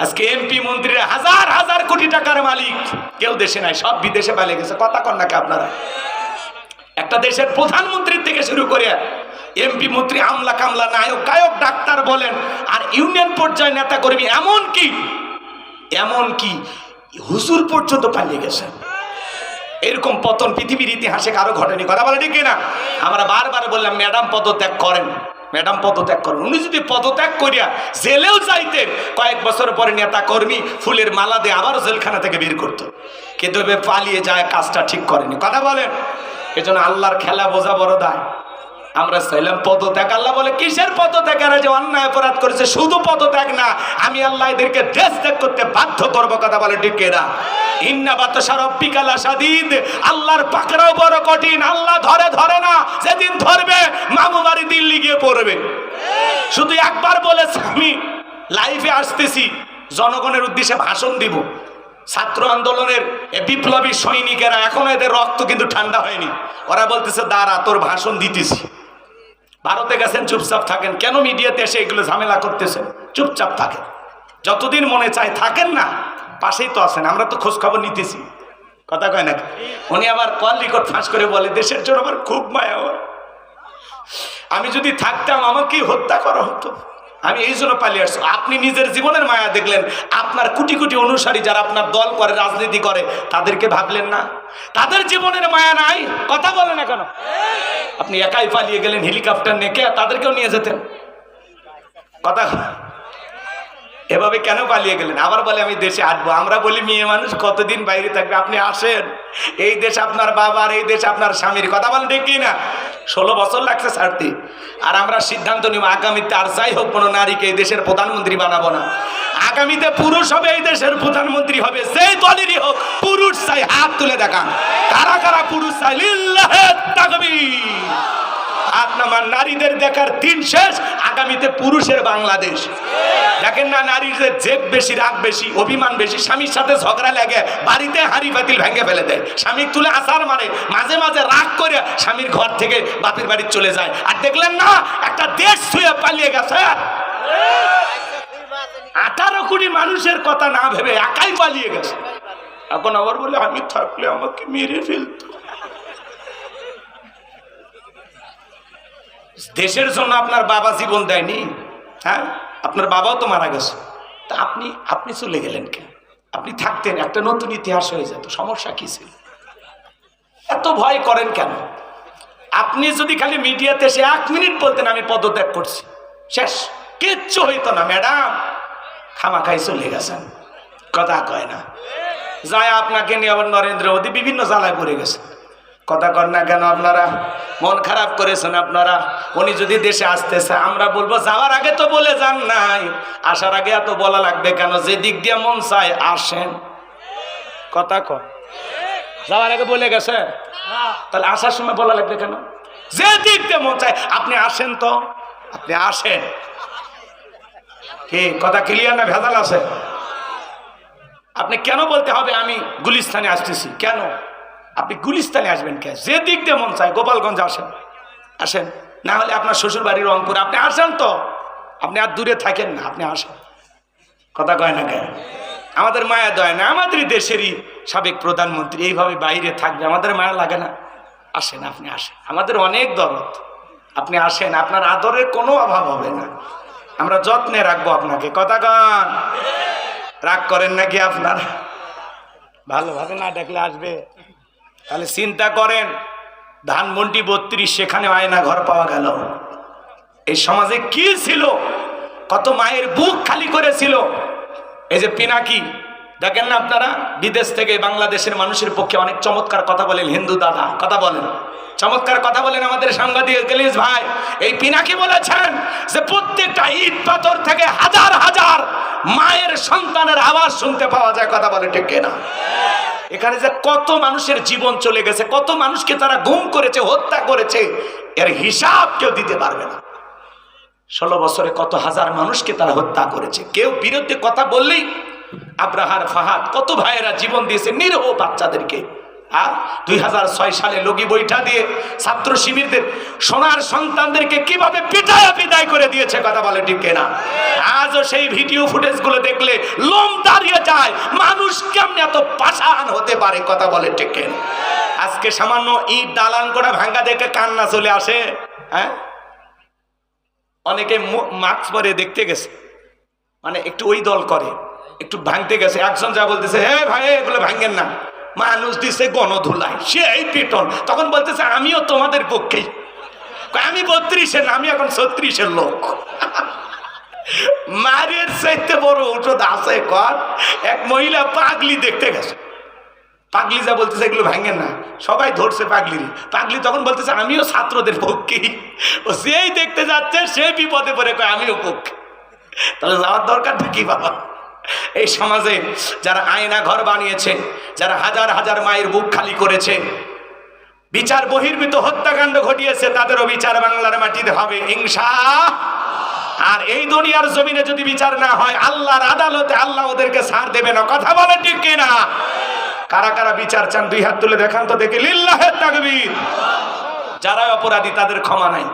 আজকে এমপি মন্ত্রীরা হাজার হাজার কোটি টাকার মালিক, কেউ দেশে নাই, সব বিদেশে পালিয়ে গেছে। কথা কন নাকি আপনারা? একটা দেশের প্রধানমন্ত্রীর থেকে শুরু করে এমপি মন্ত্রী, আমলা কামলা, নায়ক গায়ক ডাক্তার বলেন, আর ইউনিয়ন পর্যায়ে নেতা কর্মী, এমনকি হুজুর পর্যন্ত পালিয়ে গেছে। এরকম পতন পৃথিবীর ইতিহাসে কারো ঘটেনি। কথা বলে ঠিক না? আমরা বারবার বললাম ম্যাডাম পদত্যাগ করেন, ম্যাডাম পদত্যাগ করেন। উনি যদি পদত্যাগ করিয়া জেলেও যাইতেন, কয়েক বছর পরে নেতা কর্মী ফুলের মালা দিয়ে আবারও জেলখানা থেকে বের করতো। কিন্তু পালিয়ে যায়, কাজটা ঠিক করেনি। কথা বলেন? এজন্য আল্লাহর খেলা বোঝা বড় দায়। আমরা চাইলাম পদত্যাগ, আল্লাহ বলে কিসের পদত্যাগ? এরা যে অন্যায় অপরাধ করেছে, শুধু পদত্যাগ না, আমি আল্লাহ এদেরকে দেশ ত্যাগ করতে বাধ্য করবো। কথা বলে ঠিক না? ইন্না বাতশা রাব্বিকা লাশাদীদ, আল্লাহর পাকড়াও বড় কঠিন। আল্লাহ ধরে না, যেদিন ধরবে মামু বাড়ি দিল্লি গিয়ে পড়বে। শুধু একবার বলেছে আমি লাইভে আসতেছি, জনগণের উদ্দেশ্যে ভাষণ দিব। ছাত্র আন্দোলনের বিপ্লবী সৈনিকেরা, এখনো এদের রক্ত কিন্তু ঠান্ডা হয়নি। ওরা বলতেছে দাঁড়া, তোর ভাষণ দিতেছি। ভারতে গেছেন, চুপচাপ থাকেন। কেন মিডিয়াতে এসে এগুলো ঝামেলা করতেছেন? চুপচাপ থাকেন, যতদিন মনে চায় থাকেন না, পাশেই তো আছেন, আমরা তো খোঁজ খবর নিতেছি। কথা কয় নাকি? উনি আবার কল রেকর্ড ফাঁস করে বলে দেশের জন্য আমার খুব মায়া হয়, আমি যদি থাকতাম আমাকেই হত্যা করা হতো, আমি এই জন্য পালিয়ে আসছি। আপনি নিজের জীবনের মায়া দেখলেন, আপনার কোটি কোটি অনুসারী যারা আপনার দল করে, রাজনীতি করে, তাদেরকে ভাবলেন না? তাদের জীবনের মায়া নাই? কথা বলে না কেন? আপনি একাই পালিয়ে গেলেন, হেলিকপ্টার নেকে তাদেরকেও নিয়ে যেতেন। কথা এভাবে কেন পালিয়ে গেলেন? আবার বলে আমি দেশে আসবো। আমরা বলি মেয়ে মানুষ কতদিন বাইরে থাকবে, আপনি আসেন। এই দেশ আপনার বাবার, এই দেশ আপনার স্বামীর। কথা বলেন ঠিক কি না? 16 বছর লাগছে ছাড়তে। আর আমরা সিদ্ধান্ত নিব আগামীতে আর যাই হোক কোনো নারীকে এই দেশের প্রধানমন্ত্রী বানাবো না। আগামীতে পুরুষ হবে এই দেশের প্রধানমন্ত্রী হবে, সেই দলেরই হোক। পুরুষ চাই, হাত তুলে দেখান কারা কারা পুরুষ চাই। লিল্লাহে তাকবীর। হাত নামান। নারীদের দেখার দিন শেষ, আগামীতে পুরুষের বাংলাদেশ। দেখেন না, নারীদের জেদ বেশি, রাগ বেশি, অভিমান বেশি। স্বামীর সাথে ঝগড়া লাগে, বাড়িতে হাঁড়ি পাতিল ভেঙে ফেলে দেয়, স্বামী তুলে আসার মারে, মাঝে মাঝে রাগ করে স্বামীর ঘর থেকে বাপের বাড়ি চলে যায়। আর দেখলেন না, একটা দেশ ছুঁয়ে পালিয়ে গেছে। 18 কোটি মানুষের কথা না ভেবে একাই পালিয়ে গেছে। এখন আবার বলে আমি থাকলে আমাকে মেরে ফেলতো। দেশের জন্য আপনার বাবা জীবন দেয়নি? হ্যাঁ, আপনার বাবাও তো মারা গেছে। তা আপনি চলে গেলেন কেন? আপনি থাকতেন, একটা নতুন ইতিহাস হয়ে যেত। সমস্যা কি ছিল? এত ভয় করেন কেন? আপনি যদি খালি মিডিয়াতে এসে 1 মিনিট বলতেন আমি পদত্যাগ করছি, শেষ, কিচ্ছু হইতো না। ম্যাডাম খামাখাই চলে গেছেন। কথা কয় না? যায় আপনাকে নিয়ে আবার নরেন্দ্র মোদী বিভিন্ন জ্বালায় পড়ে গেছে। কথা কর না কেন? আপনারা মন খারাপ করেছেন আপনারা। উনি যদি দেশে আসতেছে, আমরা বলবো যাওয়ার আগে তো বলে যান নাই, আসার আগে এত বলা লাগবে কেন? যে দিক দিয়ে মন চায় আসেন। কথা কর, যাওয়ার আগে বলে গেছে, তাহলে আসার সময় বলা লাগবে কেন? যে দিক দিয়ে মন চায় আপনি আসেন, তো আপনি আসেন। কি কথা ক্লিয়ার না ভেজাল আছে? আপনি কেন বলতে হবে আমি গুলিস্তানে আসতেছি? কেন আপনি গুলিস্তানে আসবেন? কে? যে দিক দিয়ে মন চায় গোপালগঞ্জ আসেন। না হলে আপনার শ্বশুর বাড়ি রংপুর, আপনি আসেন। তো আপনি আর দূরে থাকেন না, আপনি আসেন। কথা কয় না কেন? আমাদের মায়া দয় না? আমাদের দেশেরই সাবেক প্রধানমন্ত্রী এইভাবে বাইরে থাকবে, আমাদের মায়া লাগে না? আসেন, আপনি আসেন, আমাদের অনেক দরদ। আপনি আসেন, আপনার আদরের কোনো অভাব হবে না, আমরা যত্নে রাখবো আপনাকে। কথা কন, রাগ করেন নাকি আপনারা? ভালোভাবে না ডাকলে আসবে? তাহলে চিন্তা করেন, ধানমন্ডি 32 সেখানে আয়না ঘর পাওয়া গেল। এই সমাজে কি ছিল? কত মায়ের বুক খালি করেছিল। এই যে পিনাকি দেখেন না আপনারা, বিদেশ থেকে বাংলাদেশের মানুষের পক্ষে অনেক চমৎকার কথা বলেন। হিন্দু দাদা কথা বলেন, চমৎকার কথা বলেন আমাদের সাংবাদিক গেলিস ভাই। এই পিনাকি বলেছেন যে প্রত্যেকটা ইট পাথর থেকে হাজার হাজার মায়ের সন্তানের আওয়াজ শুনতে পাওয়া যায়। কথা বলে ঠিক না? এখানে যে কত মানুষের জীবন চলে গেছে, কত মানুষকে তারা গুম করেছে, হত্যা করেছে, এর হিসাব কেউ দিতে পারবে না। 16 বছরে কত হাজার মানুষকে তারা হত্যা করেছে। কেউ বিরুদ্ধে কথা বললেই আব্রাহার ফাহাদ, কত ভাইয়েরা জীবন দিয়েছে নিরীহ বাচ্চাদেরকে আর 2006 সালে লগি বইটা দিয়ে ছাত্র শিবিরদের সোনার সন্তানদেরকে কিভাবে পিটায় করে দিয়েছে, কথা বলে ঠিক কিনা? আজও সেই ভিডিও ফুটেজগুলো দেখলে লোম দাঁড়িয়ে যায়, মানুষ কেমনে এত পাষাণ হতে পারে, কথা বলে ঠিক কিনা? আজকে সামান্য ইট দালান করে ভাঙ্গা দেখে কান্না চলে আসে। হ্যাঁ, অনেকে মাস্ক পরে দেখতে গেছে, মানে একটু ওই দল করে, একটু ভাঙতে গেছে, একজন যা বলতেছে, হে ভাই এগুলো ভাঙেন না, মানুষ দিছে গণধুলাই, সেই পিটন। তখন বলতেছে আমিও তোমাদের পক্ষেই, আমি 32-এর না, আমি এখন 36-এর লোক। মারের চাইতে বড় ওষুধ আছে কর। এক মহিলা পাগলি দেখতে গেছে, পাগলি যা বলতেছে এগুলো ভাঙেন না, সবাই ধরছে পাগলির। পাগলি তখন বলতেছে আমিও ছাত্রদের পক্ষেই। ও সেই দেখতে যাচ্ছে, সে বিপদে পড়ে কয় আমিও পক্ষে। তাহলে যাওয়ার দরকারটা কি বাবা? এই সমাজে যারা আয়না ঘর বানিয়েছে, যারা হাজার হাজার মায়ের বুক খালি করেছে, বিচার বহির্ভূত হত্যাকাণ্ড ঘটিয়েছে, তাদেরও বিচার বাংলার মাটিতে হবে ইনশাআল্লাহ। আর এই দুনিয়ার জমিনে যদি বিচার না হয়, আল্লাহর আদালতে আল্লাহ ওদেরকে ছাড় দেবে না, কথা বলে ঠিক কিনা? কারা কারা বিচার চান দুই হাত তুলে দেখান তো দেখি, লিল্লাহে তাকবীর। যারা অপরাধী তাদের ক্ষমা নাই।